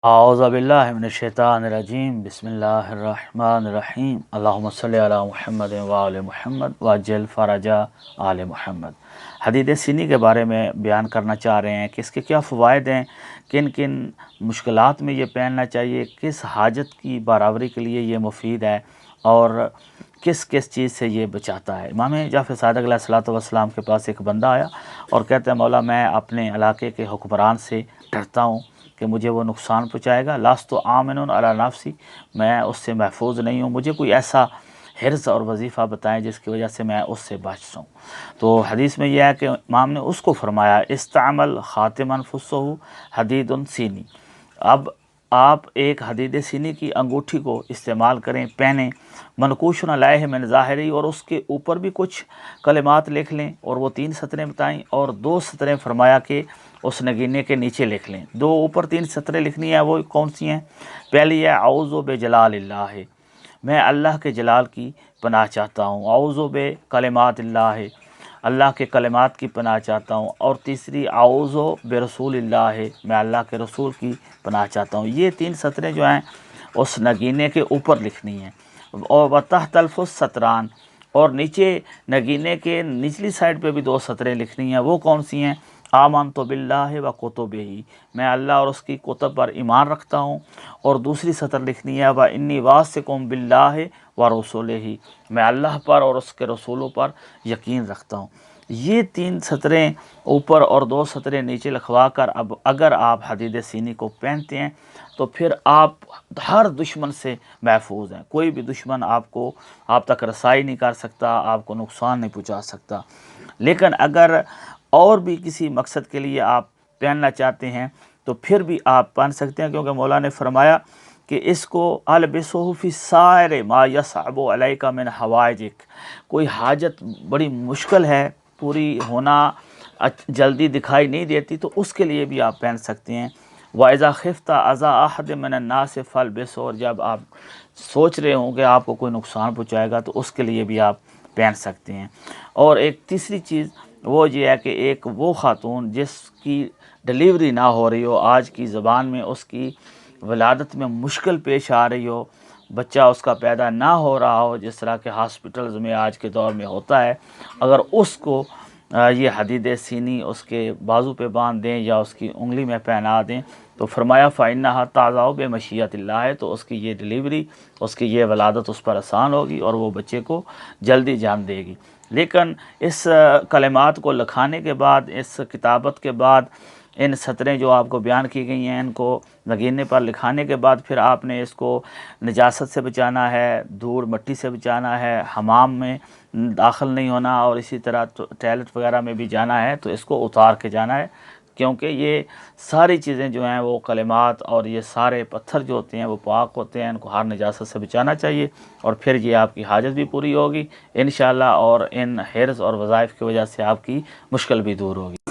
اعوذ باللہ من الشیطان الرجیم بسم اللہ الرحمن الرحیم اللہم صلی علی محمد وآل محمد وعجل فرج آل محمد۔ حدید سینی کے بارے میں بیان کرنا چاہ رہے ہیں کہ اس کے کیا فوائد ہیں، کن کن مشکلات میں یہ پہننا چاہیے، کس حاجت کی برآوری کے لیے یہ مفید ہے اور کس کس چیز سے یہ بچاتا ہے۔ امام جعفر صادق علیہ الصلوۃ والسلام کے پاس ایک بندہ آیا اور کہتے ہیں مولا میں اپنے علاقے کے حکمران سے ڈرتا ہوں کہ مجھے وہ نقصان پہنچائے گا، لست آمن علی نفسی، میں اس سے محفوظ نہیں ہوں، مجھے کوئی ایسا حرص اور وظیفہ بتائیں جس کی وجہ سے میں اس سے بچ سکوں۔ تو حدیث میں یہ ہے کہ امام نے اس کو فرمایا استعمل خاتما فصہ حدید سینی، اب آپ ایک حدید سینی کی انگوٹھی کو استعمال کریں، پہنیں، منقوش علیہ من ظاہری، اور اس کے اوپر بھی کچھ کلمات لکھ لیں اور وہ 3 سطریں بتائیں، اور 2 سطریں فرمایا کہ اس نگینے کے نیچے لکھ لیں۔ دو اوپر 3 سطریں لکھنی ہیں، وہ کون سی ہیں؟ پہلی ہے اعوذ بجلال اللہ، میں اللہ کے جلال کی پناہ چاہتا ہوں، اعوذ بکلمات اللہ، اللہ کے کلمات کی پناہ چاہتا ہوں، اور تیسری اعوذ برسول اللہ، میں اللہ کے رسول کی پناہ چاہتا ہوں۔ یہ 3 سطریں جو ہیں اس نگینے کے اوپر لکھنی ہیں، اور وتحت الفص سطران، اور نیچے نگینے کے نچلی سائڈ پہ بھی 2 سطریں لکھنی ہیں، وہ کون سی ہیں؟ آمنت باللہ و کتبہ، میں اللہ اور اس کی کتب پر ایمان رکھتا ہوں، اور دوسری سطر لکھنی ہے وانی واثق باللہ و رسولہ، میں اللہ پر اور اس کے رسولوں پر یقین رکھتا ہوں۔ یہ 3 سطریں اوپر اور 2 سطریں نیچے لکھوا کر اب اگر آپ حدید سینی کو پہنتے ہیں تو پھر آپ ہر دشمن سے محفوظ ہیں، کوئی بھی دشمن آپ تک رسائی نہیں کر سکتا، آپ کو نقصان نہیں پہنچا سکتا۔ لیکن اگر اور بھی کسی مقصد کے لیے آپ پہننا چاہتے ہیں تو پھر بھی آپ پہن سکتے ہیں، کیونکہ مولا نے فرمایا کہ اس کو البسہ فی سائر ما یصعب علیک من حوائجک، کوئی حاجت بڑی مشکل ہے پوری ہونا، جلدی دکھائی نہیں دیتی، تو اس کے لیے بھی آپ پہن سکتے ہیں۔ وَإِذَا خِفْتَ أَذَى أَحَدٍ مِّنَ النَّاسِ فَالْبِسْهُ، اور جب آپ سوچ رہے ہوں کہ آپ کو کوئی نقصان پہنچائے گا تو اس کے لیے بھی آپ پہن سکتے ہیں۔ اور ایک تیسری چیز وہ یہ ہے کہ ایک وہ خاتون جس کی ڈلیوری نہ ہو رہی ہو، آج کی زبان میں اس کی ولادت میں مشکل پیش آ رہی ہو، بچہ اس کا پیدا نہ ہو رہا ہو، جس طرح کے ہاسپٹلز میں آج کے دور میں ہوتا ہے، اگر اس کو یہ حدید سینی اس کے بازو پہ باندھ دیں یا اس کی انگلی میں پہنا دیں تو فرمایا فَإِنَّهَا تَعْضَعُ بِمَشِيَّةِ اللَّهِ، تو اس کی یہ ڈلیوری، اس کی یہ ولادت اس پر آسان ہوگی اور وہ بچے کو جلدی جنم دے گی۔ لیکن اس کلمات کو لکھانے کے بعد، اس کتابت کے بعد، ان سطریں جو آپ کو بیان کی گئی ہیں ان کو نگینے پر لکھانے کے بعد پھر آپ نے اس کو نجاست سے بچانا ہے، دھول مٹی سے بچانا ہے، حمام میں داخل نہیں ہونا، اور اسی طرح ٹوائلٹ وغیرہ میں بھی جانا ہے تو اس کو اتار کے جانا ہے، کیونکہ یہ ساری چیزیں جو ہیں وہ کلمات اور یہ سارے پتھر جو ہوتے ہیں وہ پاک ہوتے ہیں، ان کو ہر نجاست سے بچانا چاہیے، اور پھر یہ آپ کی حاجت بھی پوری ہوگی انشاءاللہ، اور ان حرص اور وظائف کی وجہ سے آپ کی مشکل بھی دور ہوگی۔